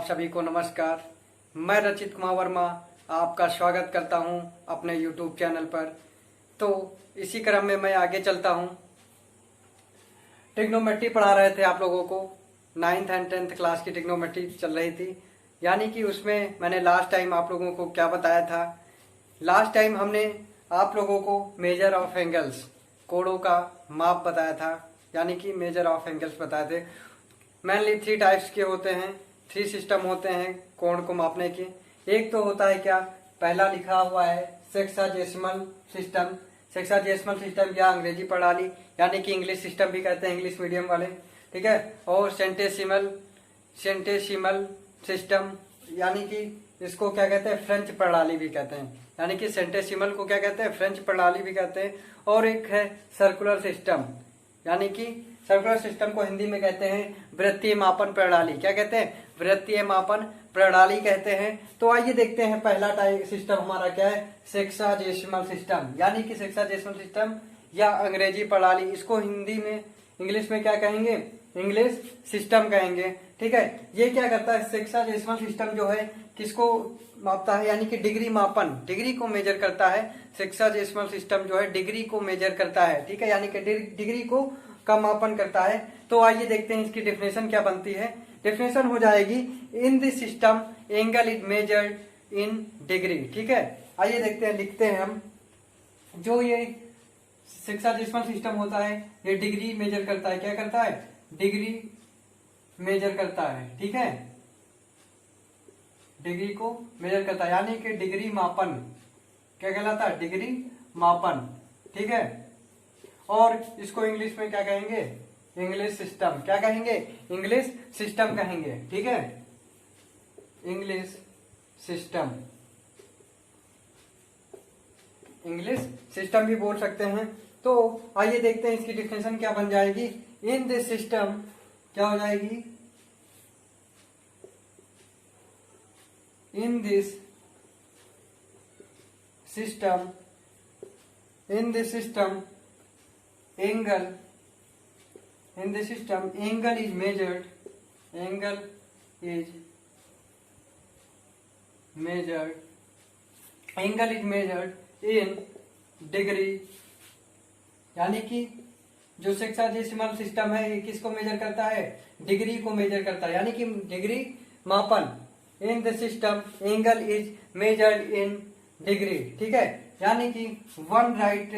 सभी को नमस्कार। मैं रचित कुमार वर्मा आपका स्वागत करता हूं अपने YouTube चैनल पर। तो इसी क्रम में मैं आगे चलता हूं। ट्रिग्नोमेट्री पढ़ा रहे थे आप लोगों को, 9th एंड 10th क्लास की ट्रिग्नोमेट्री चल रही थी। यानी कि उसमें मैंने लास्ट टाइम आप लोगों को क्या बताया था। लास्ट टाइम हमने आप लोगों को मेजर ऑफ एंगल्स, कोणों का माप बताया था, यानी कि मेजर ऑफ एंगल्स बताए थे। मेनली 3 टाइप्स के होते हैं, 3 सिस्टम होते हैं कोण को मापने के। एक तो होता है क्या, पहला लिखा हुआ है सेक्साजेसिमल सिस्टम। सेक्साजेसिमल सिस्टम या अंग्रेजी प्रणाली, यानी कि इंग्लिश सिस्टम भी कहते हैं इंग्लिश मीडियम वाले, ठीक है। और सेंटेसिमल सिस्टम, यानी कि इसको क्या कहते हैं, फ्रेंच प्रणाली भी कहते हैं। यानी कि सेंटेसिमल को क्या कहते हैं, फ्रेंच प्रणाली भी कहते हैं। और एक है सर्कुलर सिस्टम, यानी कि सर्कुलर सिस्टम को हिंदी में कहते हैं वृत्तीय मापन प्रणाली। क्या कहते हैं, वृत्तीय मापन प्रणाली कहते हैं। तो आइए देखते हैं पहला टाइप सिस्टम हमारा क्या है, सेक्साजेसिमल सिस्टम, यानी कि सेक्साजेसिमल सिस्टम या अंग्रेजी प्रणाली। इसको हिंदी में, इंग्लिश में क्या कहेंगे, इंग्लिश सिस्टम कहेंगे, ठीक है। ये क्या करता है, सेक्साजेसिमल सिस्टम जो है किसको मापता है, यानी कि डिग्री मापन, डिग्री को मेजर करता है। सेक्साजेसिमल सिस्टम जो है डिग्री को मेजर करता है, ठीक है, यानी कि डिग्री को का मापन करता है। तो आइए देखते हैं इसकी डेफिनेशन क्या बनती है। डेफिनेशन हो जाएगी, in this system angle is measured in degree, ठीक है। आइए देखते हैं, लिखते हैं हम। जो ये सेक्साजेसिमल सिस्टम होता है ये डिग्री मेजर करता है। क्या करता है, डिग्री मेजर करता है, ठीक है, डिग्री को मेजर करता है, यानी कि डिग्री मापन क्या कहलाता है, डिग्री मापन, ठीक है। और इसको इंग्लिश में क्या कहेंगे, इंग्लिश सिस्टम। क्या कहेंगे, इंग्लिश सिस्टम कहेंगे, ठीक है, इंग्लिश सिस्टम, इंग्लिश सिस्टम भी बोल सकते हैं। तो आइए देखते हैं इसकी डिफिनेशन क्या बन जाएगी। इन दिस सिस्टम क्या हो जाएगी, in this system, in this system angle, in the system angle is measured, angle is measured, angle is measured in degree। यानी कि जो सेक्साजेसिमल सिस्टम है ये किसको मेजर करता है, डिग्री को मेजर करता है, यानी कि डिग्री मापन। In the system angle is measured in degree, ठीक है, यानी कि one right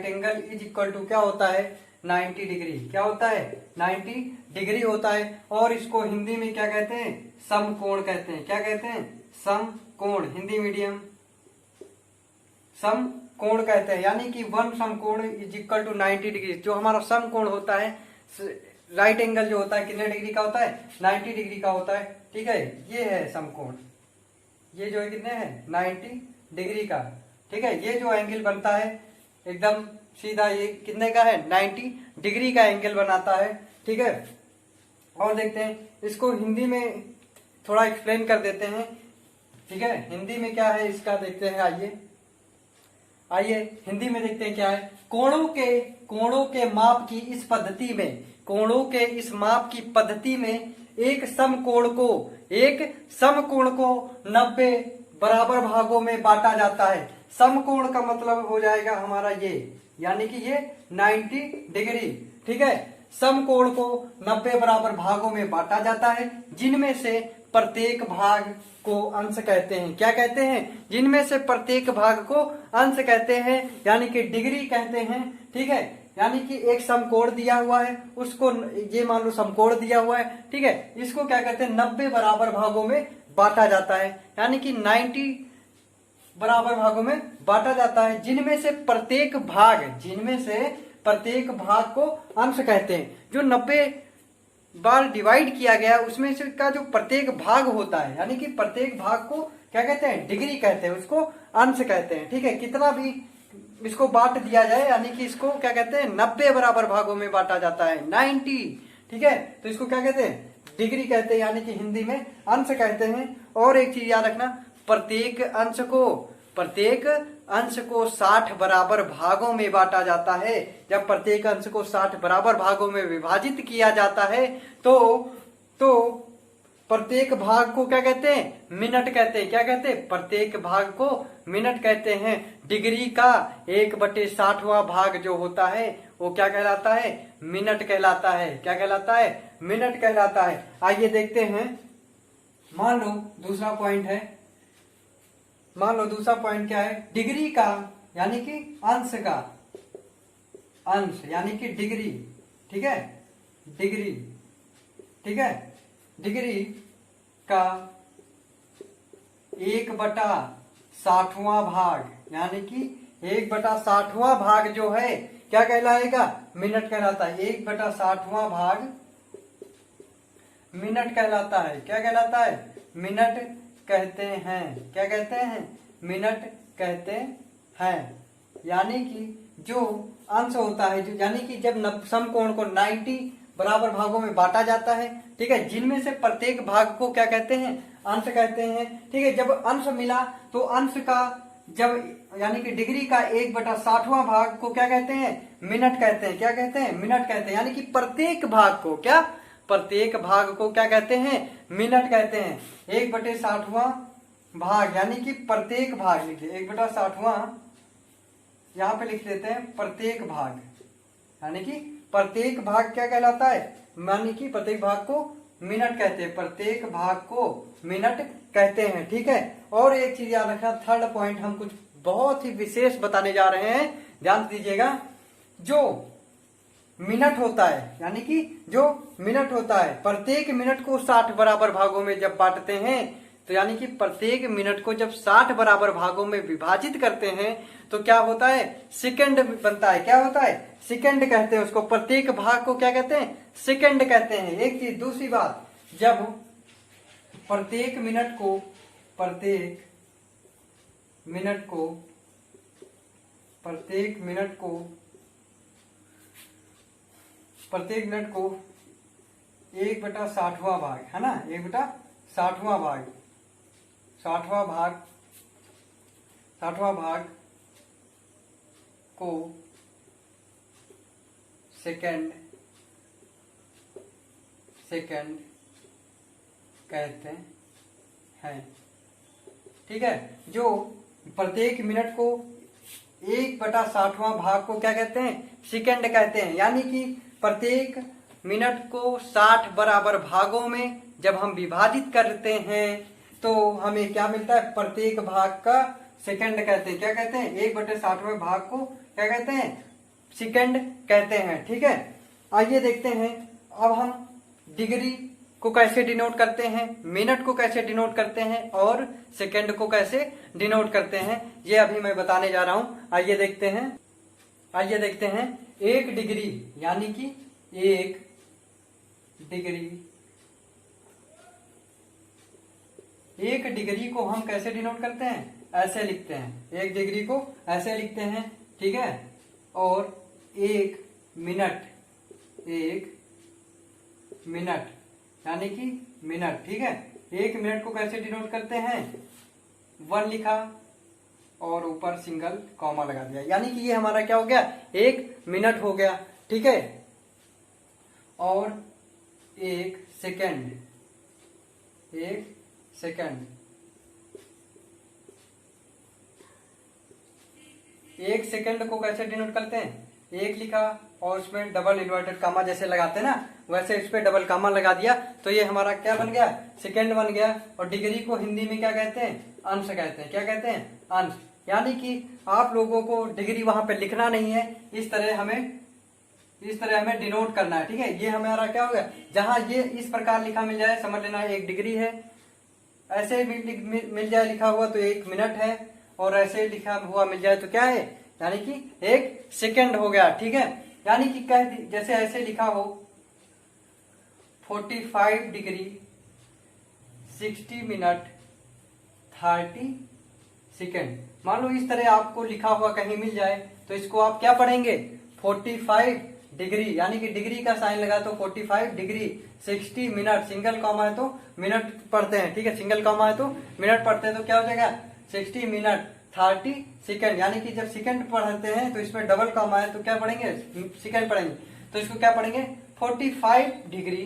angle is equal to क्या होता है, 90 डिग्री। क्या होता है, 90 डिग्री होता है। और इसको हिंदी में क्या कहते हैं, समकोण कहते हैं। क्या कहते हैं, समकोण, हिंदी मीडियम समकोण कहते हैं। यानी कि वन समकोण इज इक्वल टू 90 डिग्री। जो हमारा समकोण होता है, राइट एंगल जो होता है कितने डिग्री का होता है, 90 डिग्री का होता है, ठीक है। ये है समकोण, ये जो है कितने हैं, 90 डिग्री का, ठीक है। ये जो एंगल बनता है एकदम सीधा, ये कितने का है, 90 डिग्री का एंगल बनाता है, ठीक है। और देखते हैं इसको हिंदी में थोड़ा एक्सप्लेन कर देते हैं, ठीक है। हिंदी में क्या है इसका देखते हैं, आइए हिंदी में देखते हैं क्या है। कोणों के माप की इस पद्धति में, कोणों के इस माप की पद्धति में एक समकोण को 90 बराबर भागों में बांटा जाता है। समकोण का मतलब हो जाएगा हमारा ये, यानी कि ये 90 डिग्री, ठीक है। समकोण को 90 बराबर भागों में बांटा जाता है, जिनमें से प्रत्येक भाग को अंश कहते हैं। क्या कहते हैं, जिनमें से प्रत्येक भाग को अंश कहते हैं, यानी कि डिग्री कहते हैं, ठीक है। यानी कि एक समकोण दिया हुआ है, उसको ये मान लो समकोण दिया हुआ है, ठीक है। इसको क्या कहते हैं, 90 बराबर भागों में बांटा जाता है, यानी कि 90 बराबर भागों में बांटा जाता है, जिनमें से प्रत्येक भाग को अंश कहते हैं। जो 90 बार डिवाइड किया गया उसमें से का जो प्रत्येक भाग होता है, यानी कि प्रत्येक भाग को क्या कहते हैं, डिग्री कहते हैं, उसको अंश कहते हैं, ठीक है। कितना भी इसको बांट दिया जाए, यानी कि इसको क्या कहते हैं, 90 बराबर भागों में बांटा जाता है, 90, ठीक है। तो इसको क्या कहते हैं, डिग्री कहते हैं, यानी कि हिंदी में अंश कहते हैं। और एक चीज याद रखना, प्रत्येक अंश को 60 बराबर भागों में बांटा जाता है, जब प्रत्येक अंश को 60 बराबर भागों में विभाजित किया जाता है तो प्रत्येक भाग को क्या कहते हैं? मिनट कहते हैं। क्या कहते हैं? प्रत्येक भाग को मिनट कहते हैं। डिग्री का 1/60वां भाग जो होता है वो क्या कहलाता है? मिनट कहलाता है। क्या कहलाता है? मिनट कहलाता है। आइए देखते हैं। मान लो दूसरा पॉइंट है, मान लो दूसरा पॉइंट क्या है? डिग्री का यानी कि अंश का, अंश यानी कि डिग्री, ठीक है, डिग्री, ठीक है, डिग्री का 1/60वां भाग यानी कि 1/60वां भाग जो है क्या कहलाएगा? मिनट कहलाता है। 1/60वां भाग मिनट कहलाता है। क्या कहलाता है? मिनट कहते हैं। क्या कहते हैं? मिनट कहते हैं। यानी कि जो अंश होता है, जो यानी कि जब समकोण को 90 बराबर भागों में बांटा जाता है, ठीक है, जिनमें से प्रत्येक भाग को क्या कहते हैं? अंश कहते हैं। ठीक है, जब अंश मिला तो अंश का जब यानी कि डिग्री का 1/60वां भाग को क्या कहते हैं? मिनट कहते हैं। क्या कहते हैं? मिनट कहते हैं। यानी कि प्रत्येक भाग को क्या? प्रत्येक भाग को क्या कहते हैं? मिनट कहते हैं। 1/60वां भाग यानी कि प्रत्येक भाग लिखिए 1/60वां, यहां पे लिख लेते हैं प्रत्येक भाग, यानी कि प्रत्येक भाग क्या कहलाता है? यानी कि प्रत्येक भाग को मिनट कहते हैं। प्रत्येक भाग को मिनट कहते हैं। ठीक है, और एक चीज याद रखना, थर्ड पॉइंट हम कुछ बहुत ही विशेष बताने जा रहे हैं, ध्यान दीजिएगा। जो मिनट होता है यानी कि जो मिनट होता है, प्रत्येक मिनट को 60 बराबर भागों में जब बांटते हैं तो यानी कि प्रत्येक मिनट को जब 60 बराबर भागों में विभाजित करते हैं तो क्या होता है? सेकंड बनता है। क्या होता है? सेकंड कहते हैं उसको। प्रत्येक भाग को क्या कहते हैं? सेकंड कहते हैं। एक चीज, दूसरी बात, जब प्रत्येक मिनट को प्रत्येक मिनट को 1/60वां भाग है ना, 1/60वां भाग, 60वां भाग को सेकंड कहते हैं। ठीक है, जो प्रत्येक मिनट को 1/60वां भाग को क्या कहते हैं? सेकंड कहते हैं। यानी कि प्रत्येक मिनट को 60 बराबर भागों में जब हम विभाजित करते हैं तो हमें क्या मिलता है? प्रत्येक भाग का सेकंड कहते हैं। क्या कहते हैं? 1/60वें भाग को क्या कहते हैं? सेकंड कहते हैं। ठीक है, आइए देखते हैं अब हम डिग्री को कैसे डिनोट करते हैं, मिनट को कैसे डिनोट करते हैं और सेकंड को कैसे डिनोट करते हैं, ये अभी मैं बताने जा रहा हूं। आइए देखते हैं। 1 डिग्री यानी कि 1 डिग्री को हम कैसे डिनोट करते हैं? ऐसे लिखते हैं। 1 डिग्री को ऐसे लिखते हैं। ठीक है, और 1 मिनट यानी कि मिनट। ठीक है, 1 मिनट को कैसे डिनोट करते हैं? 1 लिखा और ऊपर सिंगल कॉमा लगा दिया, यानी कि ये हमारा क्या हो गया? 1 मिनट हो गया। ठीक है, और 1 सेकंड 1 सेकंड को कैसे डिनोट करते हैं? 1 लिखा और उसमें डबल इन्वर्टेड कामा जैसे लगाते हैं ना, वैसे इस पे डबल कामा लगा दिया तो ये हमारा क्या बन गया? सेकंड बन गया। और डिग्री को हिंदी में क्या कहते हैं? अंश कहते हैं। क्या कहते हैं? अंश। यानी कि आप लोगों को डिग्री वहां पे लिखना नहीं है, इस तरह हमें डिनोट करना है। ठीक है, ये हमारा क्या हो गया? जहां ये इस प्रकार लिखा मिल जाए समझ लेना 1 डिग्री है, ऐसे मिल जाए लिखा हुआ तो 1 मिनट है, और ऐसे लिखा हुआ मिल जाए तो क्या है? यानी कि 1 सेकंड हो गया। ठीक है, यानी कि जैसे ऐसे लिखा हो 45 डिग्री 60 मिनट 30 सेकंड, मान लो इस तरह आपको लिखा हुआ कहीं मिल जाए तो इसको आप क्या पढ़ेंगे? 45 डिग्री, यानी कि डिग्री का साइन लगा तो 45 डिग्री 60 मिनट, सिंगल कॉमा है तो मिनट पढ़ते हैं। ठीक है, सिंगल कॉमा है तो मिनट पढ़ते हैं तो क्या हो जाएगा? 60 मिनट 30 सेकेंड, यानी कि जब सेकेंड पढ़ते हैं तो इसमें डबल कॉमा है तो क्या पढ़ेंगे, सेकेंड पढ़ेंगे, तो इसको क्या पढ़ेंगे 45 डिग्री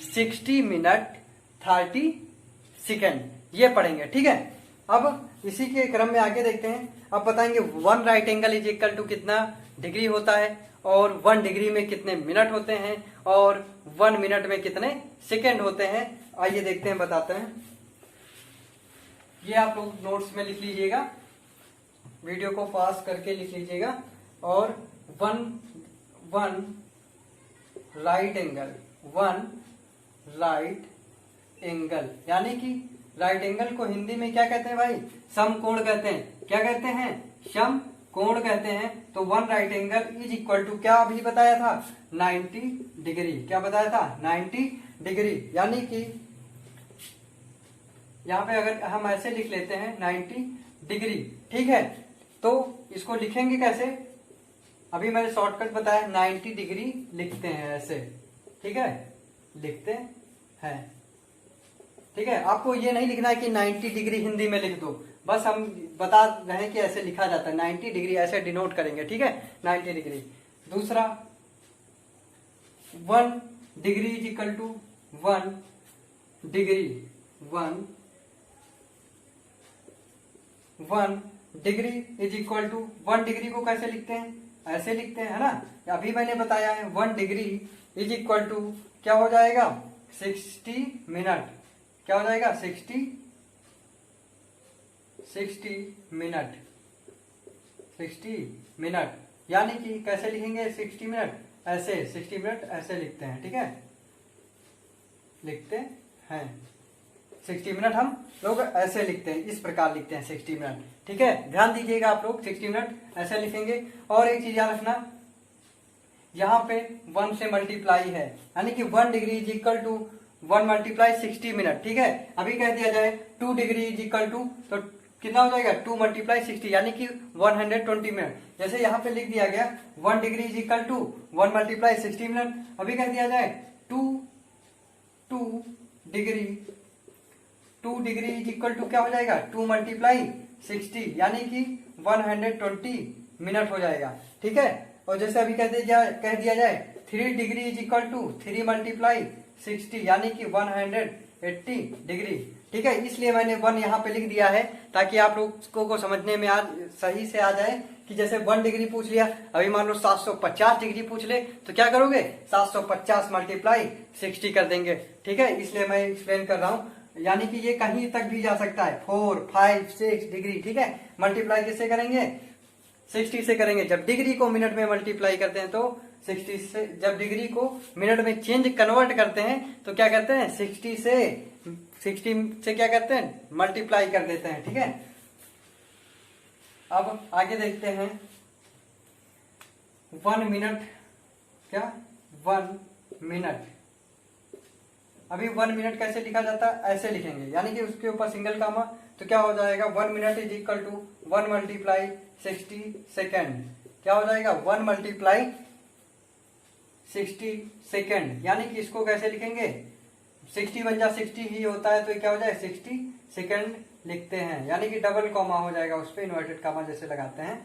60 मिनट 30 सेकेंड, ये पढ़ेंगे। ठीक है, अब इसी के क्रम में आगे देखते हैं। अब बताएंगे 1 right angle is equal to कितना डिग्री होता है, और 1 डिग्री में कितने मिनट होते हैं, और 1 मिनट में कितने सेकेंड होते हैं। आइए देखते हैं, बताते हैं। ये आप लोग नोट्स में लिख लीजिएगा, वीडियो को पॉज करके लिख लीजिएगा। और 1 राइट एंगल, 1 राइट एंगल, यानी कि राइट एंगल को हिंदी में क्या कहते हैं भाई, समकोण कहते हैं। क्या कहते हैं, समकोण कहते हैं। तो 1 right angle is equal to क्या अभी बताया था, 90 डिग्री। क्या बताया था, 90 डिग्री, यानी कि यहाँ पे अगर हम ऐसे लिख लेते हैं 90 डिग्री, ठीक है, तो इसको लिखेंगे कैसे, अभी मैंने शॉर्टकट बताया, 90 डिग्री लिखते हैं ऐसे। ठीक है, लिखते हैं। ठीक है, आपको ये नहीं लिखना है कि 90 डिग्री हिंदी में लिख दो, बस हम बता रहे हैं कि ऐसे लिखा जाता है, 90 डिग्री ऐसे डिनोट करेंगे। ठीक है, 90 डिग्री। दूसरा 1 degree is equal to 1 degree, 1 degree is equal to 1 degree को कैसे लिखते हैं, ऐसे लिखते हैं, है ना। अभी मैंने बताया है 1 डिग्री इज इक्वल टू क्या हो जाएगा, 60 मिनट। क्या हो जाएगा, 60 मिनट, 60 मिनट, यानी कि कैसे लिखेंगे 60 मिनट, ऐसे 60 मिनट ऐसे लिखते हैं। ठीक है, लिखते हैं 60 मिनट, हम लोग ऐसे लिखते हैं, इस प्रकार लिखते हैं 60 मिनट। ठीक है, ध्यान दीजिएगा आप लोग, 60 मिनट ऐसे लिखेंगे। और एक चीज याद रखना, यहाँ पे 1 से मल्टीप्लाई है, यानी कि 1 degree is equal to 1 multiply 60 minute. ठीक है, अभी कह दिया जाए 2 डिग्री इज इक्वल टू, तो कितना हो जाएगा 2 मल्टीप्लाई 60, यानी कि 120 मिनट। जैसे यहाँ पे लिख दिया गया 1 degree is equal to 1 multiply 60 minute. अभी कह दिया जाए 2 डिग्री इज इक्वल टू क्या हो जाएगा, 2 मल्टीप्लाई 60, यानी कि 120 मिनट हो जाएगा। ठीक है, और जैसे अभी कह दिया जाए 3 degree is equal to 3 multiply 60, यानी कि 180 डिग्री। ठीक है, इसलिए मैंने 1 यहाँ पे लिख दिया है ताकि आप लोगों को समझने में सही से आ जाए कि जैसे 1 डिग्री पूछ लिया, अभी मान लो 750 डिग्री पूछ ले तो क्या करोगे, 750 मल्टीप्लाई 60 कर देंगे। ठीक है, इसलिए मैं एक्सप्लेन कर रहा हूँ, यानी कि ये कहीं तक भी जा सकता है, 4, 5, 6 डिग्री। ठीक है, मल्टीप्लाई किससे करेंगे, 60 से करेंगे। जब डिग्री को मिनट में मल्टीप्लाई करते हैं तो 60 से, जब डिग्री को मिनट में चेंज कन्वर्ट करते हैं तो क्या करते हैं, 60 से क्या करते हैं, मल्टीप्लाई कर देते हैं। ठीक है, अब आगे देखते हैं 1 मिनट, क्या 1 मिनट, अभी 1 मिनट कैसे लिखा जाता है, ऐसे लिखेंगे, यानी कि उसके ऊपर सिंगल कामा, तो क्या हो जाएगा 1 minute is equal to 1 multiply 60 second. क्या हो जाएगा 1 मल्टीप्लाई 60 सेकेंड, यानी कि इसको कैसे लिखेंगे, 60 बन जा 60 ही होता है तो क्या हो जाए 60 सेकेंड लिखते हैं, यानी कि डबल कॉमा हो जाएगा, उस पर इन्वर्टेड कामा जैसे लगाते हैं,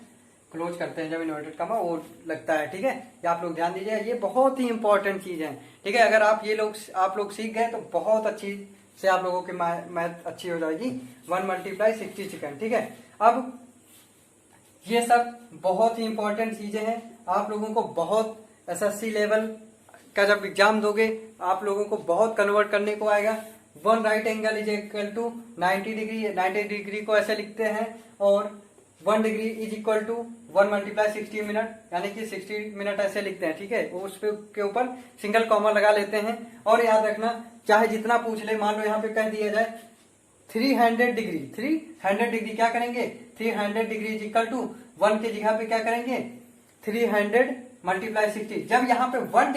क्लोज करते हैं जब इन्वर्टेड कामा वो लगता है। ठीक है, ये आप लोग ध्यान दीजिए, ये बहुत ही इंपॉर्टेंट चीज है। ठीक है, अगर आप लोग सीख गए तो बहुत अच्छी से आप लोगों की मैथ अच्छी हो जाएगी। 1 मल्टीप्लाई 60 सेकेंड। ठीक है, अब ये सब बहुत ही इंपॉर्टेंट चीजें हैं, आप लोगों को बहुत एसएससी लेवल का जब एग्जाम दोगे आप लोगों को बहुत कन्वर्ट करने को आएगा। 1 right angle is equal to 90 degree, 90 degree को ऐसे लिखते हैं, और 1 degree is equal to 1 multiply 60 minute, यानी कि 60 मिनट ऐसे लिखते हैं। ठीक है, उस के ऊपर सिंगल कॉमा लगा लेते हैं। और याद रखना, चाहे जितना पूछ ले, मान लो यहाँ पे कह दिया जाए 300 डिग्री क्या करेंगे, 300 डिग्री इज इक्वल टू 1 के जगह पे क्या करेंगे 300 मल्टीप्लाई 60। जब यहाँ पे 1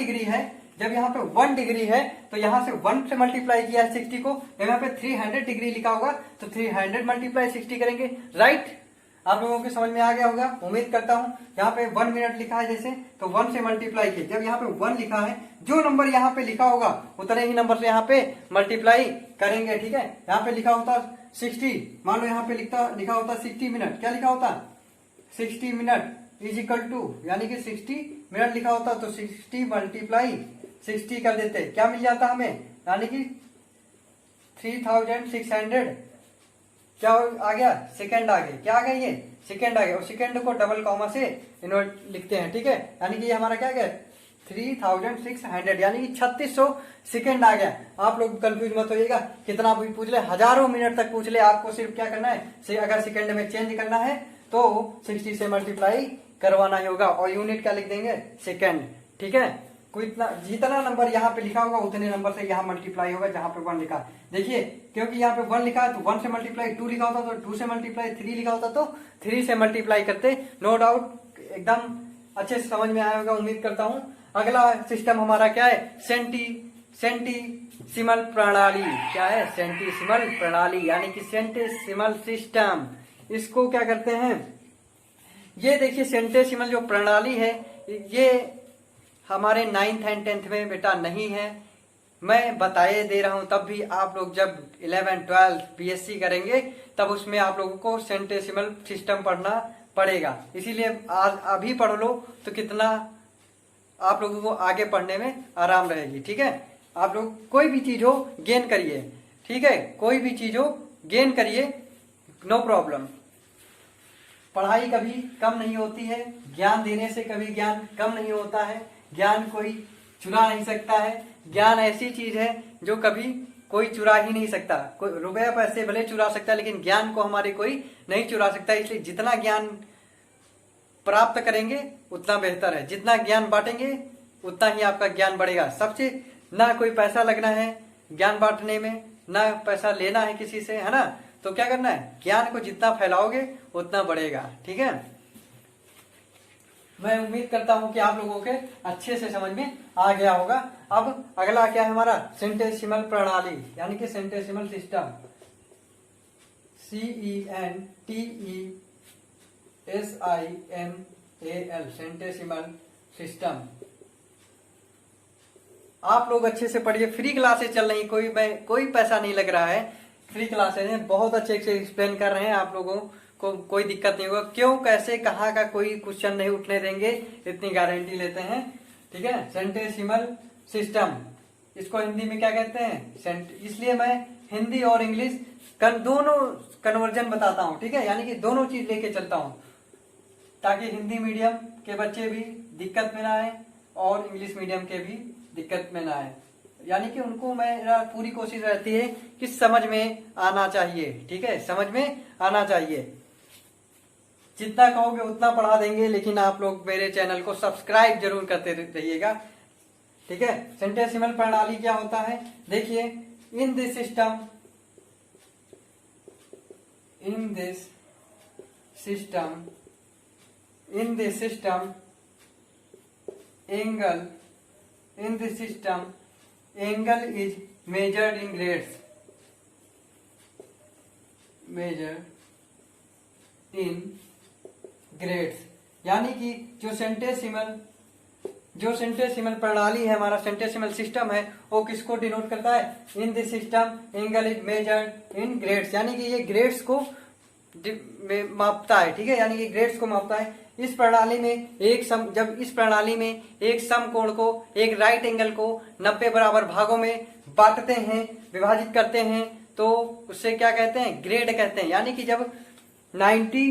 डिग्री है, तो यहाँ से 1 से मल्टीप्लाई किया है 60 को, यहाँ पे 300 डिग्री लिखा होगा तो 300 मल्टीप्लाई 60 करेंगे। राइट, आप लोगों को समझ में आ गया होगा, उम्मीद करता हूँ। यहाँ पे 1 मिनट लिखा है जैसे, तो 1 से मल्टीप्लाई किया, जब यहाँ पे 1 लिखा है, जो नंबर यहाँ पे लिखा होगा उतने ही नंबर से यहाँ पे मल्टीप्लाई करेंगे। ठीक है, यहाँ पे लिखा होता 60, मान लो यहाँ पे लिखा होता 60 मिनट, क्या लिखा होता 60 मिनट इज इक्वल टू, यानी कि 60 मिनट लिखा होता तो 60 मल्टीप्लाई 60 कर देते, क्या मिल जाता हमें, यानी कि 3600 क्या आ गया, सेकंड आ गए, क्या आ गया ये सेकंड आ गया, और सेकंड को डबल कॉमा से इन्वर्ट लिखते हैं, ठीक है, यानी कि ये हमारा क्या गया 3600, यानी कि 3600 सेकंड आ गया। आप लोग कंफ्यूज मत होइएगा, कितना भी पूछ ले, हजारों मिनट तक पूछ ले, आपको सिर्फ क्या करना है, अगर सेकंड में चेंज करना है तो 60 से मल्टीप्लाई करवाना ही होगा, और यूनिट क्या लिख देंगे सेकंड, ठीक है। कोई इतना जितना नंबर यहाँ पे लिखा होगा उतने नंबर से यहाँ मल्टीप्लाई होगा जहां पे 1 लिखा है। देखिए क्योंकि यहाँ पे 1 लिखा है तो 1 से मल्टीप्लाई, 2 लिखा होता तो 2 से मल्टीप्लाई, 3 लिखा होता तो 3 से मल्टीप्लाई करते। नो डाउट एकदम अच्छे से समझ में आया होगा, उम्मीद करता हूँ। अगला सिस्टम हमारा क्या है, सेंटीसिमल प्रणाली, क्या है सेंटीसिमल प्रणाली, यानी कि सेंटीसिमल सिस्टम। इसको क्या करते हैं, ये देखिए सेंटीसिमल जो प्रणाली है ये हमारे 9th एंड 10th में बेटा नहीं है, मैं बताए दे रहा हूं, तब भी आप लोग जब 11th 12th बीएससी करेंगे तब उसमें आप लोगों को सेंटीसिमल सिस्टम पढ़ना पड़ेगा, इसीलिए आज अभी पढ़ लो तो कितना आप लोगों को आगे पढ़ने में आराम रहेगी, ठीक है। आप लोग कोई भी चीज हो गेन करिए, ठीक है, कोई भी चीज हो गेन करिए, नो प्रॉब्लम। पढ़ाई कभी कम नहीं होती है, ज्ञान देने से कभी ज्ञान कम नहीं होता है, ज्ञान कोई चुरा नहीं सकता है, ज्ञान ऐसी चीज है जो कभी कोई चुरा ही नहीं सकता। कोई रुपया पैसे भले चुरा सकता है लेकिन ज्ञान को हमारे कोई नहीं चुरा सकता, इसलिए जितना ज्ञान प्राप्त करेंगे उतना बेहतर है, जितना ज्ञान बांटेंगे उतना ही आपका ज्ञान बढ़ेगा। सबसे ना कोई पैसा लगना है ज्ञान बांटने में, ना पैसा लेना है किसी से, है ना, तो क्या करना है, ज्ञान को जितना फैलाओगे उतना बढ़ेगा, ठीक है। मैं उम्मीद करता हूं कि आप लोगों के अच्छे से समझ में आ गया होगा। अब अगला क्या है हमारा, सेंटीसिमल प्रणाली, यानी कि सेंटीसिमल सिस्टम, CENTESIMAL, सेंटीसिमल सिस्टम। आप लोग अच्छे से पढ़िए, फ्री क्लासेस चल रही, कोई पैसा नहीं लग रहा है, फ्री क्लासेस हैं, बहुत अच्छे से एक्सप्लेन कर रहे हैं, आप लोगों को कोई दिक्कत नहीं होगा, क्यों कैसे कहाँ का कोई क्वेश्चन नहीं उठने देंगे, इतनी गारंटी लेते हैं, ठीक है। सेंटीसिमल सिस्टम, इसको हिंदी में क्या कहते हैं, इसलिए मैं हिंदी और इंग्लिश दोनों कन्वर्जन बताता हूँ, ठीक है, यानी कि दोनों चीज लेके चलता हूँ, ताकि हिंदी मीडियम के बच्चे भी दिक्कत में ना आए और इंग्लिश मीडियम के भी दिक्कत में ना आए, यानी कि उनको मेरा पूरी कोशिश रहती है कि समझ में आना चाहिए, ठीक है, समझ में आना चाहिए। जितना कहोगे उतना पढ़ा देंगे, लेकिन आप लोग मेरे चैनल को सब्सक्राइब जरूर करते रहिएगा, ठीक है। सेंटीसिमल प्रणाली क्या होता है, देखिए, in this system angle is measured in grades, यानी कि जो सेंटीसिमल प्रणाली है, हमारा सेंटीसिमल सिस्टम है, वो किसको डिनोट करता है, in this system angle is measured in grades, यानी कि ये ग्रेड्स को मापता है, ठीक है, यानी कि ग्रेड्स को मापता है। इस प्रणाली में जब इस प्रणाली में एक समकोण को, एक राइट एंगल को 90 बराबर भागों में बांटते हैं, विभाजित करते हैं, तो उससे क्या कहते हैं, ग्रेड कहते हैं। यानी कि जब 90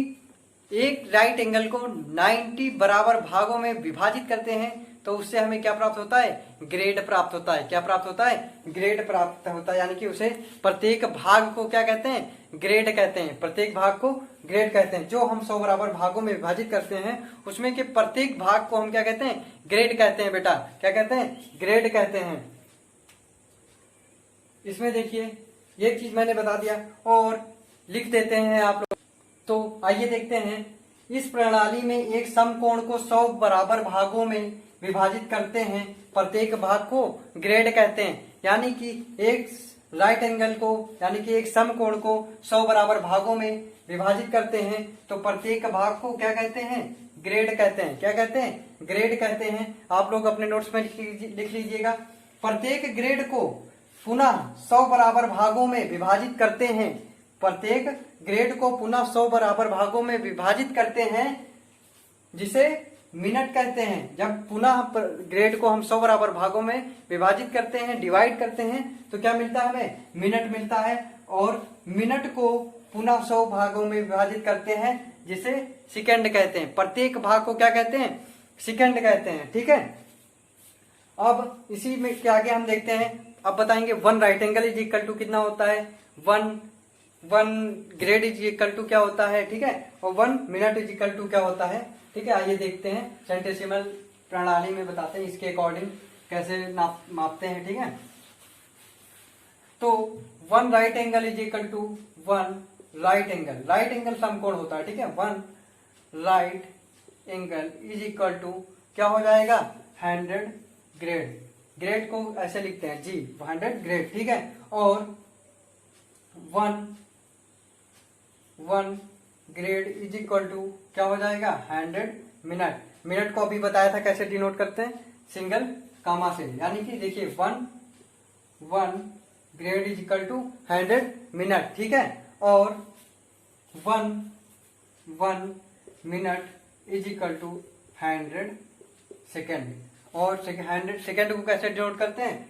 एक राइट एंगल को 90 बराबर भागों में विभाजित करते हैं तो उससे हमें क्या प्राप्त होता है, ग्रेड प्राप्त होता है। क्या प्राप्त होता है, ग्रेड प्राप्त होता है, यानी कि उसे प्रत्येक भाग को क्या कहते हैं, ग्रेड कहते हैं, प्रत्येक भाग को ग्रेड कहते हैं। जो हम 100 बराबर भागों में विभाजित करते हैं उसमें के प्रत्येक भाग को हम क्या कहते हैं, ग्रेड कहते हैं बेटा, क्या कहते हैं, ग्रेड कहते हैं। इसमें देखिए एक चीज मैंने बता दिया और लिख देते हैं आप लोग, तो आइए देखते हैं। इस प्रणाली में एक समकोण को 100 बराबर भागों में विभाजित करते हैं, प्रत्येक भाग को ग्रेड कहते हैं। यानी कि एक राइट एंगल को, यानी कि एक समकोण को 100 बराबर भागों में विभाजित करते हैं तो प्रत्येक भाग को क्या कहते हैं, ग्रेड कहते हैं। क्या कहते हैं, ग्रेड कहते हैं। आप लोग अपने नोट्स में लिख लीजिएगा। प्रत्येक ग्रेड को पुनः 100 बराबर भागों में विभाजित करते हैं प्रत्येक ग्रेड को पुनः 100 बराबर भागों में विभाजित करते हैं, जिसे मिनट कहते हैं। जब पुनः ग्रेड को हम 100 बराबर भागों में विभाजित करते हैं, डिवाइड करते हैं, तो क्या मिलता है हमें? मिनट मिलता है। और मिनट को पुनः 100 भागों में विभाजित करते हैं, जिसे सेकंड कहते हैं। प्रत्येक भाग को क्या कहते हैं? सेकंड कहते हैं। ठीक है, अब इसी में क्या आगे हम देखते हैं। अब बताएंगे 1 right angle is equal to कितना होता है, 1 ग्रेड इज इक्वल टू क्या होता है। ठीक है, और 1 मिनट इज इक्वल टू क्या होता है। ठीक है, आइए देखते हैं, सेंटेसिमल प्रणाली में बताते हैं इसके अकॉर्डिंग कैसे मापते हैं। ठीक है, तो 1 right angle is equal to 1 right angle, right angle समकोण होता है। ठीक है, 1 right angle is equal to क्या हो जाएगा, 100 ग्रेड। ग्रेड को ऐसे लिखते हैं जी, 100 ग्रेड। ठीक है, और 1 ग्रेड इज इक्वल टू क्या हो जाएगा, 100 मिनट। मिनट को अभी बताया था कैसे डिनोट करते हैं, सिंगल कामा से। यानी कि देखिए 1 grade is equal to 100 minute. ठीक है, और 1 minute is equal to 100 second. और 100 सेकेंड को कैसे डिनोट करते हैं,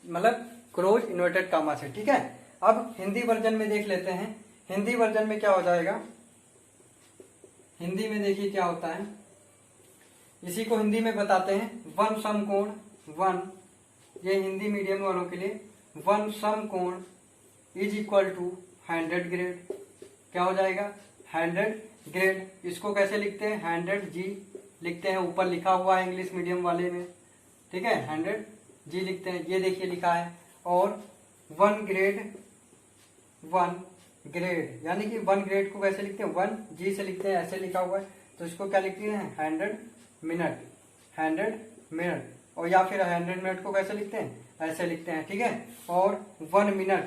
मतलब क्लोज इन्वर्टेड कामा से। ठीक है, अब हिंदी वर्जन में देख लेते हैं। हिंदी वर्जन में क्या हो जाएगा, हिंदी में देखिए क्या होता है, इसी को हिंदी में बताते हैं। 1 समकोण 1, ये हिंदी मीडियम वालों के लिए, 1 समकोण इज इक्वल टू 100 ग्रेड। क्या हो जाएगा, 100 ग्रेड। इसको कैसे लिखते हैं, 100 जी लिखते हैं, ऊपर लिखा हुआ है इंग्लिश मीडियम वाले में। ठीक है, 100 जी लिखते हैं, ये देखिए लिखा है। और 1 ग्रेड यानी कि 1 ग्रेड को कैसे लिखते हैं, 1 जी से लिखते हैं, ऐसे लिखा हुआ है। तो इसको क्या लिखते हैं, 100 मिनट, 100 मिनट। और या फिर 100 मिनट को कैसे लिखते हैं, ऐसे लिखते हैं। ठीक है, और 1 मिनट।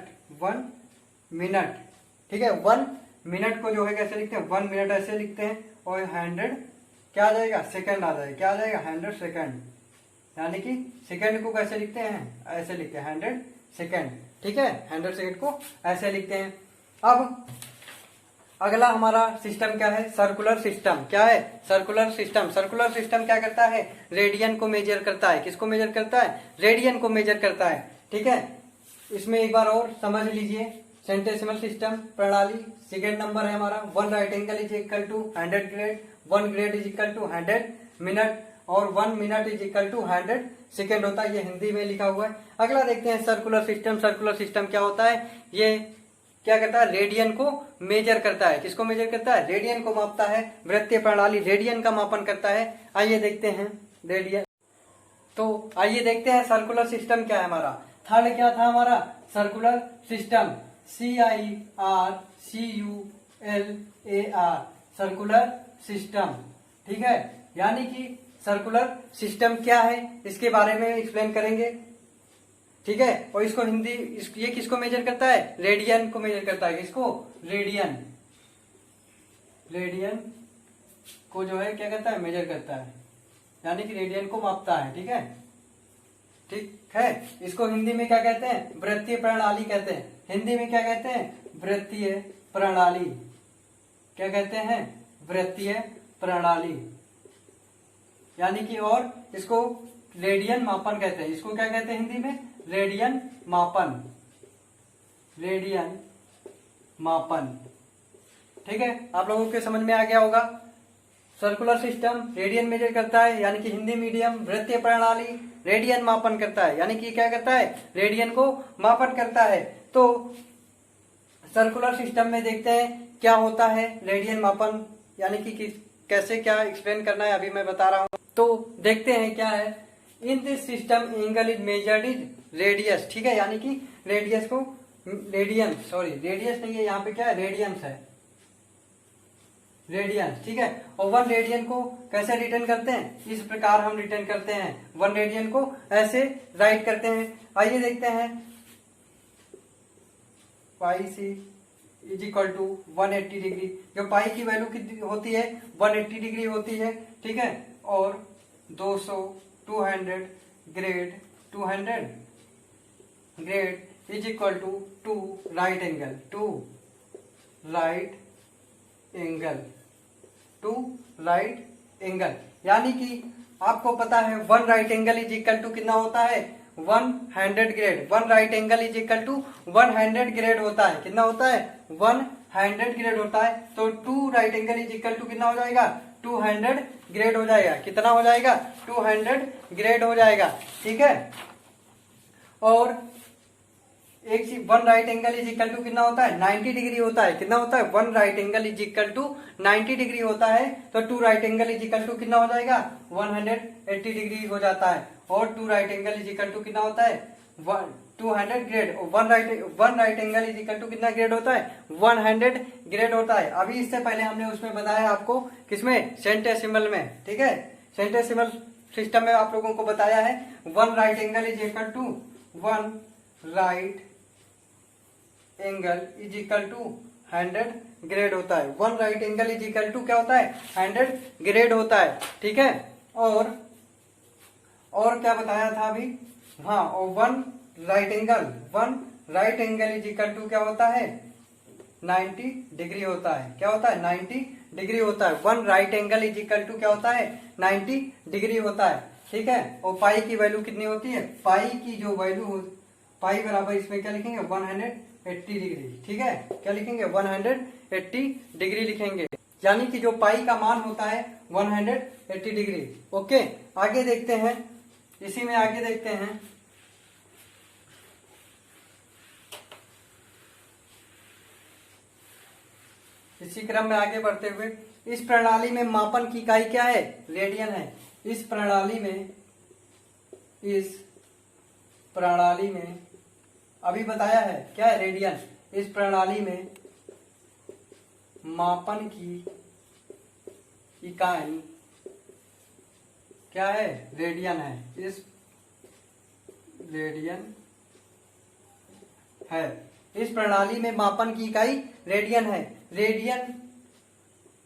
ठीक है, 1 मिनट को जो है कैसे लिखते हैं, 1 मिनट ऐसे लिखते हैं। और 100 क्या आ जाएगा, सेकंड आ जाएगा। क्या आ जाएगा, 100 सेकंड। यानी कि सेकंड को कैसे लिखते हैं, ऐसे लिखते हैं, 100 सेकंड। ठीक है, 100 सेकंड को ऐसे लिखते हैं। अब अगला हमारा सिस्टम क्या है, सर्कुलर सिस्टम। क्या है, सर्कुलर सिस्टम। सर्कुलर सिस्टम क्या करता है, रेडियन को मेजर करता है। किसको मेजर करता है, रेडियन को मेजर करता है। ठीक है, इसमें एक बार और समझ लीजिए, सेंटेसिमल सिस्टम प्रणाली सेकेंड नंबर है हमारा। 1 right angle is equal to 100 grade, 1 grade is equal to 100 minute, और 1 minute is equal to 100 second होता है। ये हिंदी में लिखा हुआ है। अगला देखते हैं सर्कुलर सिस्टम। सर्कुलर सिस्टम क्या होता है, ये क्या करता है, रेडियन को मेजर करता है। किसको मेजर करता है, रेडियन को मापता है। वृत्तीय प्रणाली रेडियन का मापन करता है। आइए देखते हैं रेडियन। तो आइए देखते हैं सर्कुलर सिस्टम क्या है हमारा। थर्ड क्या था हमारा, circular system, CIRCULAR, circular system. ठीक है, यानी कि सर्कुलर सिस्टम क्या है इसके बारे में एक्सप्लेन करेंगे। ठीक है, और इसको हिंदी ये किसको मेजर करता है, रेडियन को मेजर करता है। किसको, रेडियन को जो है क्या करता है, मेजर करता है, यानी कि रेडियन को मापता है। ठीक है, ठीक है। इसको हिंदी में क्या कहते हैं, वृत्तीय प्रणाली कहते हैं। हिंदी में क्या कहते हैं, वृत्तीय प्रणाली। क्या कहते हैं, वृत्तीय प्रणाली। यानी कि, और इसको रेडियन मापन कहते हैं। इसको क्या कहते हैं हिंदी में, रेडियन मापन, रेडियन मापन। ठीक है, आप लोगों के समझ में आ गया होगा। सर्कुलर सिस्टम रेडियन मेजर करता है, यानी कि हिंदी मीडियम। वृत्तीय प्रणाली रेडियन मापन करता है, यानी कि क्या करता है, रेडियन को मापन करता है। तो सर्कुलर सिस्टम में देखते हैं क्या होता है रेडियन मापन, यानी कि कैसे क्या एक्सप्लेन करना है, अभी मैं बता रहा हूं। तो देखते हैं क्या है, in this system angle is measured is radius. ठीक है, यानी कि रेडियस को रेडियंस नहीं है, यहाँ पे क्या है, रेडियंस है, रेडियंस। ठीक है, और 1 रेडियन को कैसे रिटर्न करते हैं, इस प्रकार हम रिटर्न करते हैं। 1 रेडियन को ऐसे राइट करते हैं। आइए देखते हैं, पाई सी इज इक्वल टू 180 डिग्री। जो पाई की वैल्यू कितनी होती है, 180 डिग्री होती है। ठीक है, और 200 grade 200 grade is equal to 2 right angle, 2 right angle two right angle, यानी कि आपको पता है one right angle is equal to कितना होता है 100 grade. One right angle is equal to 100 grade होता है। कितना होता है 100 ग्रेड होता है। तो two right angle is equal to कितना हो जाएगा 200 ग्रेड हो जाएगा। कितना हो जाएगा 200 ग्रेड हो जाएगा। ठीक है। और एक चीज one right angle is equal to कितना होता है 90 डिग्री होता है। कितना होता है one right angle is equal to 90 degree होता है। तो two right angle is equal to कितना हो जाएगा 180 डिग्री हो जाता है। और two right angle is equal to कितना होता है 200 grade. One right angle is equal to कितना ग्रेड होता है 100 ग्रेड होता है। अभी इससे पहले हमने उसमें बताया आपको किसमें सेंटेसिमल में। ठीक है, सेंटेसिमल सिस्टम में आप लोगों को बताया है one right angle is equal to one right angle is equal to 100 grade होता है। One right angle is equal to क्या होता है 100 ग्रेड होता है। ठीक है। और क्या बताया था अभी, हाँ, और one right angle is equal to क्या होता है 90 डिग्री होता है। क्या होता है 90 डिग्री होता है। One right angle is equal to क्या होता है 90 डिग्री होता है। ठीक है। और पाई की वैल्यू कितनी होती है, पाई की जो वैल्यू पाई बराबर इसमें क्या लिखेंगे 180 डिग्री। ठीक है, क्या लिखेंगे 180 डिग्री लिखेंगे, यानी कि जो पाई का मान होता है 180 डिग्री। ओके, आगे देखते हैं, इसी में आगे देखते हैं। इसी क्रम में आगे बढ़ते हुए, इस प्रणाली में मापन की इकाई क्या है रेडियन है। इस प्रणाली में अभी बताया है क्या है रेडियन। इस प्रणाली में मापन की इकाई क्या है रेडियन है। इस रेडियन है। इस प्रणाली में मापन की इकाई रेडियन है। रेडियन,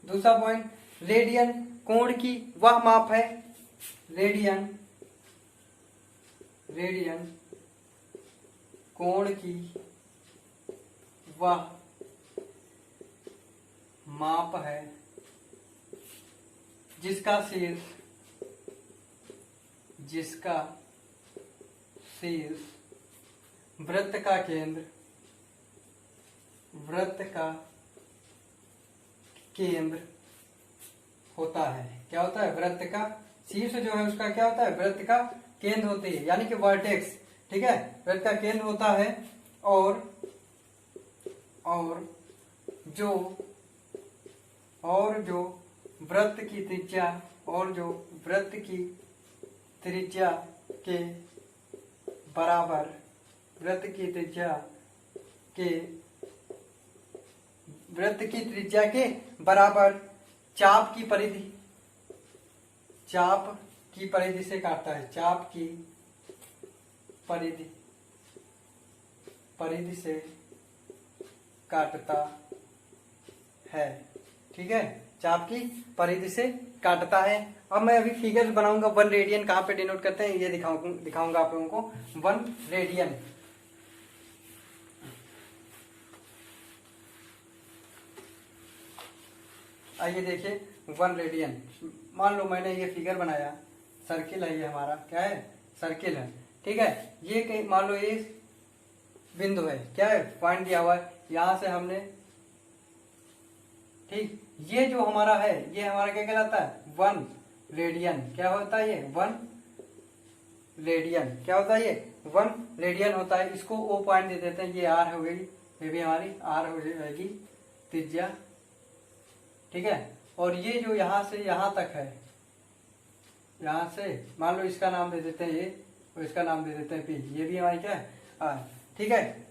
दूसरा पॉइंट, रेडियन कोण की वह माप है। रेडियन कोण की वह माप है जिसका शीर्ष वृत्त का केंद्र होता है। क्या होता है वृत्त का शीर्ष जो है उसका क्या होता है वृत्त का केंद्र होती है, यानी कि वर्टेक्स। ठीक है, वृत्त का केंद्र होता है। और जो वृत्त की त्रिज्या के बराबर वृत्त की त्रिज्या के बराबर चाप की परिधि से काटता है। चाप की परिधि से काटता है। ठीक है, चाप की परिधि से काटता है। अब मैं अभी फिगर बनाऊंगा। वन रेडियन कहाँ पे डिनोट करते हैं ये दिखाऊंगा आप लोगों को। वन रेडियन, आइए देखिए वन रेडियन। मान लो मैंने ये फिगर बनाया, सर्किल है ये हमारा, क्या है सर्किल है। ठीक है, ये कहीं मान लो ये बिंदु है, क्या है पॉइंट दिया हुआ है, यहां से हमने, ठीक, ये जो हमारा है ये हमारा क्या कहलाता है वन रेडियन। क्या होता है ये वन रेडियन। क्या होता है ये वन रेडियन होता है। इसको ओ पॉइंट दे देते हैं, ये आर हो गई, ये भी हमारी आर हो जाएगी त्रिज्या। ठीक है, और ये जो यहां से यहां तक है, यहां से मान लो इसका नाम दे देते हैं ये, और इसका नाम दे देते हैं पी। ये भी हमारी क्या है आर। ठीक है,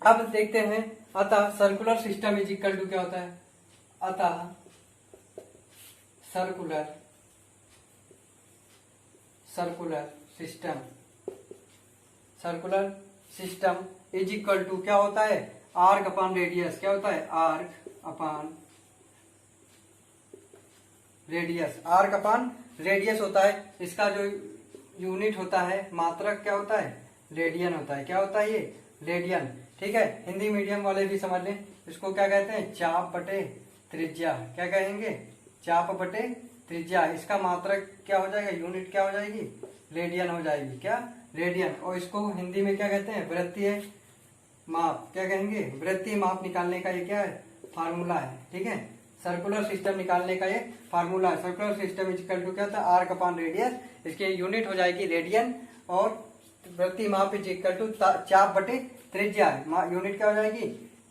अब देखते हैं अतः circular system is equal to क्या होता है। अतः circular system is equal to क्या होता है आर्क अपॉन रेडियस। क्या होता है आर्क अपॉन रेडियस होता है। इसका जो यूनिट होता है मात्रक क्या होता है रेडियन होता है। क्या होता है ये रेडियन। ठीक है, हिंदी मीडियम वाले भी समझ लें, इसको क्या कहते हैं, चाप बटे त्रिज्या। क्या कहेंगे, चाप बटे त्रिज्या। इसका मात्रक क्या हो जाएगा, यूनिट क्या हो जाएगी, रेडियन हो जाएगी। क्या, रेडियन। और इसको हिंदी में क्या कहते हैं, वृत्तीय माप। क्या कहेंगे, वृत्तीय माप निकालने का ये क्या है, फार्मूला है। ठीक है, सर्कुलर सिस्टम निकालने का ये फार्मूला है। सर्कुलर सिस्टम इक्वल टू क्या था, आर्क अपॉन रेडियस। इसकी यूनिट हो जाएगी रेडियन, और वृत्तीय माप इज इक्वल टू चाप बटे त्रिज्या, यूनिट क्या हो जाएगी,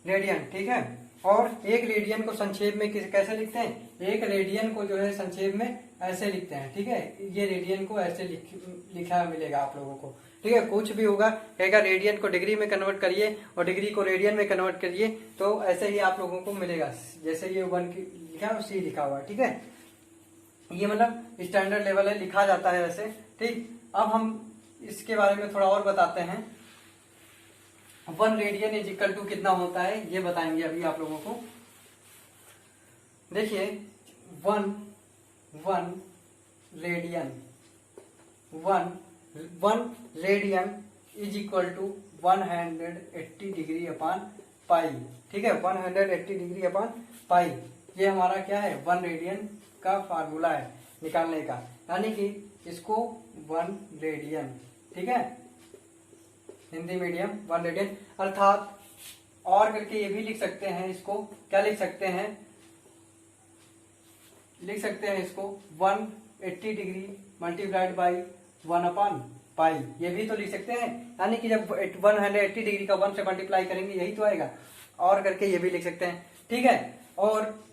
रेडियन। ठीक है, और एक रेडियन को संक्षेप में कैसे लिखते हैं, एक रेडियन को जो है संक्षेप में ऐसे लिखते हैं। ठीक है, ये रेडियन को ऐसे लिखा मिलेगा आप लोगों को। ठीक है, कुछ भी होगा कहेगा रेडियन को डिग्री में कन्वर्ट करिए और डिग्री को रेडियन में कन्वर्ट करिए, तो ऐसे ही आप लोगों को मिलेगा। जैसे ये 1 लिखा है, सी लिखा हुआ है। ठीक है, ये मतलब स्टैंडर्ड लेवल है, लिखा जाता है ऐसे। ठीक, अब हम इसके बारे में थोड़ा और बताते हैं। 1 रेडियन इज इक्वल टू कितना होता है, ये बताएंगे अभी आप लोगों को। देखिए, 1 radian is equal to 180 degree upon pi. ठीक है, 180 डिग्री अपॉन पाई, ये हमारा क्या है, 1 रेडियन का फार्मूला है निकालने का। यानी कि इसको 1 रेडियन, ठीक है, हिंदी मीडियम 1 रेडियन, अर्थात और करके ये भी लिख सकते हैं। इसको क्या लिख सकते हैं, लिख सकते हैं इसको 180 degree multiplied by 1 upon pi, ये भी तो लिख सकते हैं। यानी कि जब 180 डिग्री का 1 से मल्टीप्लाई करेंगे यही तो आएगा, और करके ये भी लिख सकते हैं। ठीक है, और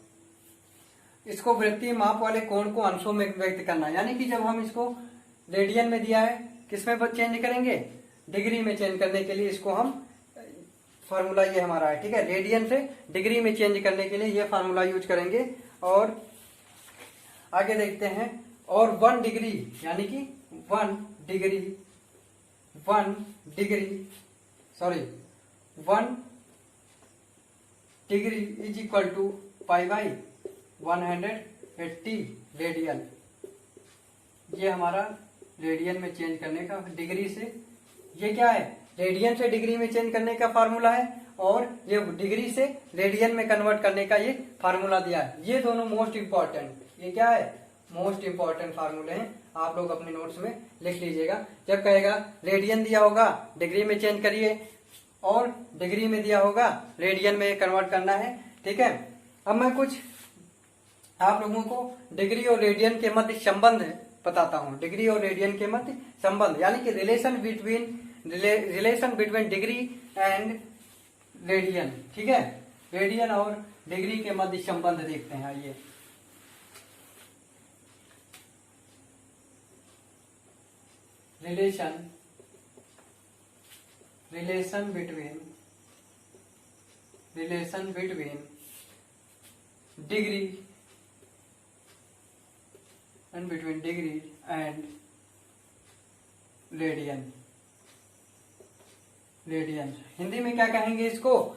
इसको वृत्तीय माप वाले कोण को अंशों में व्यक्त करना, यानी कि जब हम इसको रेडियन में दिया है, किसमें चेंज करेंगे, डिग्री में चेंज करने के लिए इसको हम फार्मूला ये हमारा है। ठीक है, रेडियन से डिग्री में चेंज करने के लिए ये फार्मूला यूज करेंगे। और आगे देखते हैं, और 1 डिग्री यानी कि 1 degree is equal to pi by 180 radian. ये हमारा रेडियन में चेंज करने का, डिग्री से, ये क्या है, रेडियन से डिग्री में चेंज करने का फार्मूला है, और ये डिग्री से रेडियन में कन्वर्ट करने का ये फार्मूला दिया है। ये दोनों मोस्ट इंपॉर्टेंट, ये क्या है, मोस्ट इंपॉर्टेंट फार्मूले हैं, आप लोग अपने नोट्स में लिख लीजिएगा। जब कहेगा रेडियन दिया होगा डिग्री में चेंज करिए, और डिग्री में दिया होगा रेडियन में कन्वर्ट करना है। ठीक है, अब मैं कुछ आप लोगों को डिग्री और रेडियन के मध्य संबंध बताता हूँ। डिग्री और रेडियन के मध्य संबंध, यानी कि relation between degree and radian. ठीक है, रेडियन और डिग्री के मध्य संबंध देखते हैं। आइए, relation between degree and radian. Hindi में क्या कहेंगे इसको,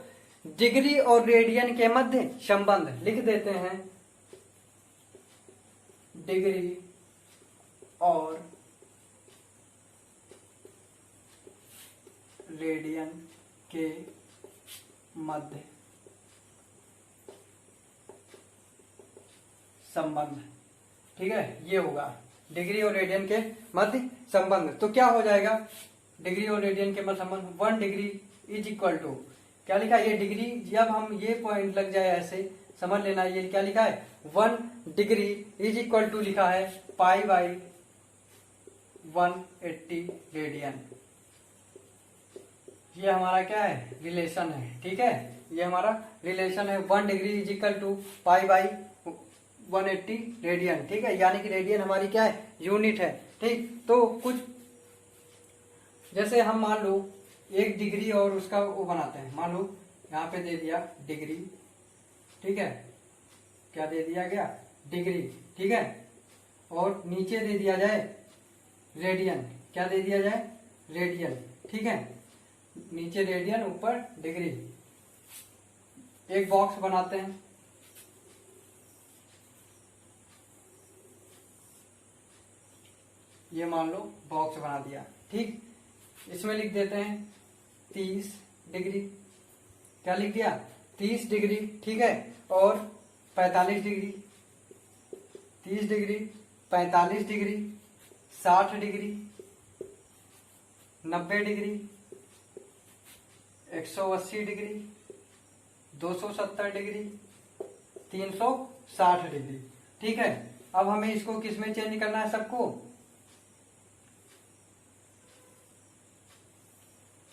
डिग्री और रेडियन के मध्य संबंध। लिख देते हैं, डिग्री और रेडियन के मध्य संबंध। ठीक है, ये होगा डिग्री और रेडियन के मध्य संबंध। तो क्या हो जाएगा, डिग्री और रेडियन के मध्य संबंध, 1 डिग्री इज इक्वल टू, क्या लिखा है, ये डिग्री, जब हम ये पॉइंट लग जाए ऐसे समझ लेना, ये क्या लिखा है, 1 डिग्री इज इक्वल टू लिखा है पाई बाई 180 रेडियन। ये हमारा क्या है, रिलेशन है। ठीक है, ये हमारा रिलेशन है, 1 degree is equal to pi by 180 radian. ठीक है, यानी कि रेडियन हमारी क्या है, यूनिट है। ठीक, तो कुछ जैसे हम मान लो 1 डिग्री और उसका वो बनाते हैं, मान लो यहाँ पे दे दिया डिग्री। ठीक है, क्या दे दिया गया, डिग्री। ठीक है, और नीचे दे दिया जाए रेडियन, क्या दे दिया जाए, रेडियन। ठीक है, नीचे रेडियन ऊपर डिग्री, एक बॉक्स बनाते हैं। ये मान लो बॉक्स बना दिया। ठीक, इसमें लिख देते हैं 30 डिग्री, क्या लिख दिया 30 डिग्री, ठीक है, और 45 degree, 30 degree, 45 degree, 60 degree, 90 degree, 180 degree, 270 degree, 360 degree, ठीक है। अब हमें इसको किस में चेंज करना है सबको,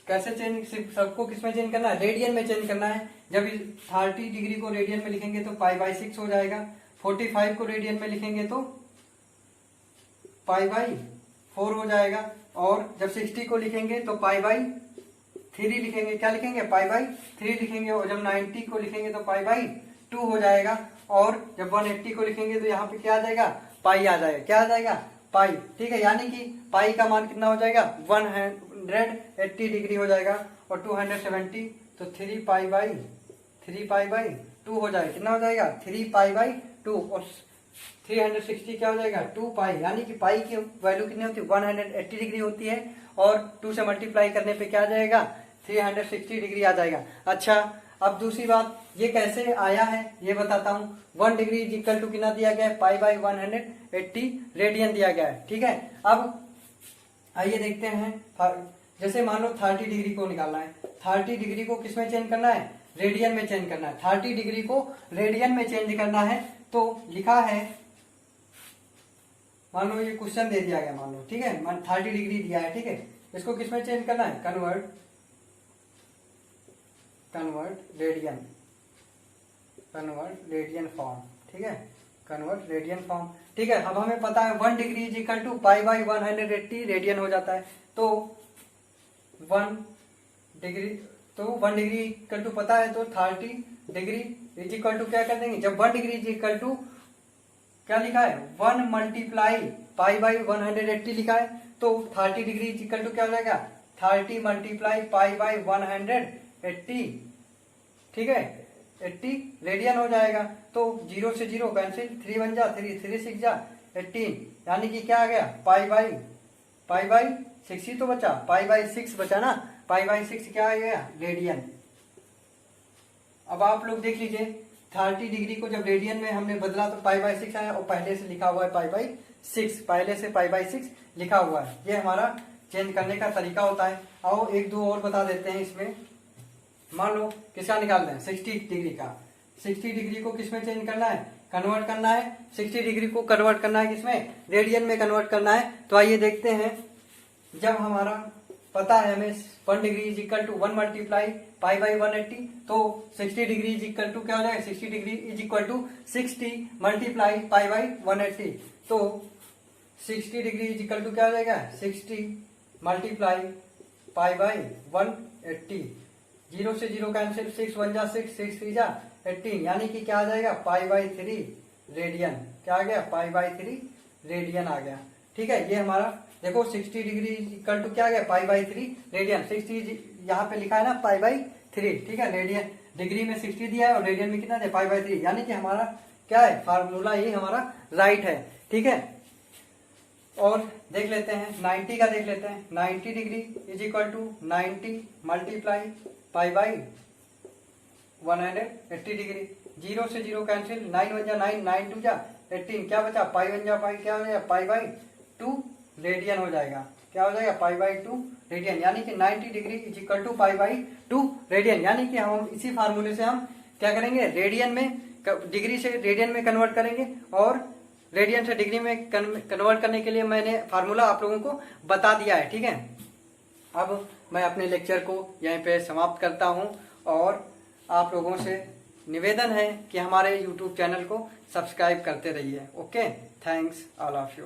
कैसे चेंज, सबको किस में चेंज करना है, रेडियन में चेंज करना है। जब 30 डिग्री को रेडियन में लिखेंगे तो π/6 हो जाएगा, 45 को रेडियन में लिखेंगे तो π/4 हो जाएगा, और जब 60 को लिखेंगे तो π/3 लिखेंगे, क्या लिखेंगे π/3 लिखेंगे, और जब 90 को लिखेंगे तो π/2 हो जाएगा, और जब 180 को लिखेंगे तो यहाँ पे क्या आ जाएगा पाई आ जाएगा, क्या आ जाएगा पाई, ठीक है। यानी कि पाई का मान कितना हो जाएगा 180 डिग्री हो जाएगा, और 270 तो 3π/2 हो जाएगा, कितना हो जाएगा 3π/2, और 360 क्या हो जाएगा 2 पाई, यानी कि पाई की वैल्यू कितनी होती है 180 डिग्री होती है, और 2 से मल्टीप्लाई करने पे क्या आ जाएगा 360 डिग्री आ जाएगा। अच्छा, अब दूसरी बात, ये कैसे आया है ये बताता हूँ। 1 डिग्री इज इक्वल टू कितना दिया गया है π/180 रेडियन दिया गया है, ठीक है। अब आइए देखते हैं, जैसे मान लो 30 डिग्री को निकालना है, 30 डिग्री को किस में चेंज करना है, रेडियन में चेंज करना है। 30 डिग्री को रेडियन में चेंज करना है तो लिखा है, मान लो ये क्वेश्चन दे दिया गया, मान लो, ठीक है, 30 डिग्री दिया है, ठीक है, इसको किस में चेंज करना है, कन्वर्ट रेडियन फॉर्म, ठीक है, कन्वर्ट रेडियन फॉर्म, ठीक है। अब हमें पता है 1 degree is equal to π/180 radian हो जाता है, तो 1 डिग्री इक्वल टू पता है, तो 30 डिग्री इज इक्वल टू क्या कर देंगे, जब 1 डिग्री इज इक्वल टू क्या लिखा है 1 मल्टीप्लाई π/180 लिखा है, तो 30 डिग्री इज इक्वल टू क्या हो जाएगा 30 मल्टीप्लाई π/180, ठीक है, 80 रेडियन हो जाएगा। तो 0 से 0 कैंसिल, 3 बन जा 3, 3 6 जा 18, यानी कि क्या आ गया π/6 ही तो बचा, π/6 बचा ना, π/6 क्या आ गया रेडियन। अब आप लोग देख लीजिए, 30 डिग्री को जब रेडियन में हमने बदला तो π/6 आया, और पहले से लिखा हुआ है π/6, पहले से π/6 लिखा हुआ है। ये हमारा चेंज करने का तरीका होता है। आओ एक दो और बता देते हैं इसमें। मान लो किसका निकाल रहे हैं 60 डिग्री का, 60 डिग्री को किस में चेंज करना है, कन्वर्ट करना है, 60 डिग्री को कन्वर्ट करना है किसमें, रेडियन में कन्वर्ट करना है। तो आइए देखते हैं, जब हमारा पता है हमें 1 degree is equal to 1 multiply π/180, तो 60 डिग्री इज इक्वल टू क्या हो जाएगा, 60 degree is equal to 60 multiply π/180, तो 60 डिग्री इज इक्वल टू क्या हो जाएगा 60 मल्टीप्लाई π/180, 0 से 0 कैंसिल, 6 1 जा 6, 6 3 जा 18, यानी कि क्या आ जाएगा π/3 रेडियन, क्या आ गया π/3 रेडियन आ गया, ठीक है। ये हमारा देखो 60 डिग्री इक्वल टू क्या आ गया π/3 रेडियन, 60 यहाँ पे लिखा है ना π/3, ठीक है, रेडियन डिग्री में 60 दिया है और रेडियन में कितना है π/3, यानी कि हमारा क्या है फार्मूला ये हमारा राइट है, ठीक है। और देख लेते हैं 90 का, देख लेते हैं 90 degree is equal to 90 multiply π/180 degree, 0 से 0 कैंसिल, 9 1 जा 9, 9 2 जा 18, क्या बचा पाई 1 जा पाई, क्या हो जाएगा π/2 रेडियन हो जाएगा, क्या हो जाएगा π/2 रेडियन, यानी कि 90 degree is equal to π/2 radian. यानी कि हम इसी फार्मूले से हम क्या करेंगे, रेडियन में डिग्री से रेडियन में कन्वर्ट करेंगे, और रेडियन से डिग्री में कन्वर्ट करने के लिए मैंने फार्मूला आप लोगों को बता दिया है, ठीक है। अब मैं अपने लेक्चर को यहीं पे समाप्त करता हूं, और आप लोगों से निवेदन है कि हमारे YouTube चैनल को सब्सक्राइब करते रहिए। Okay, thanks all of you.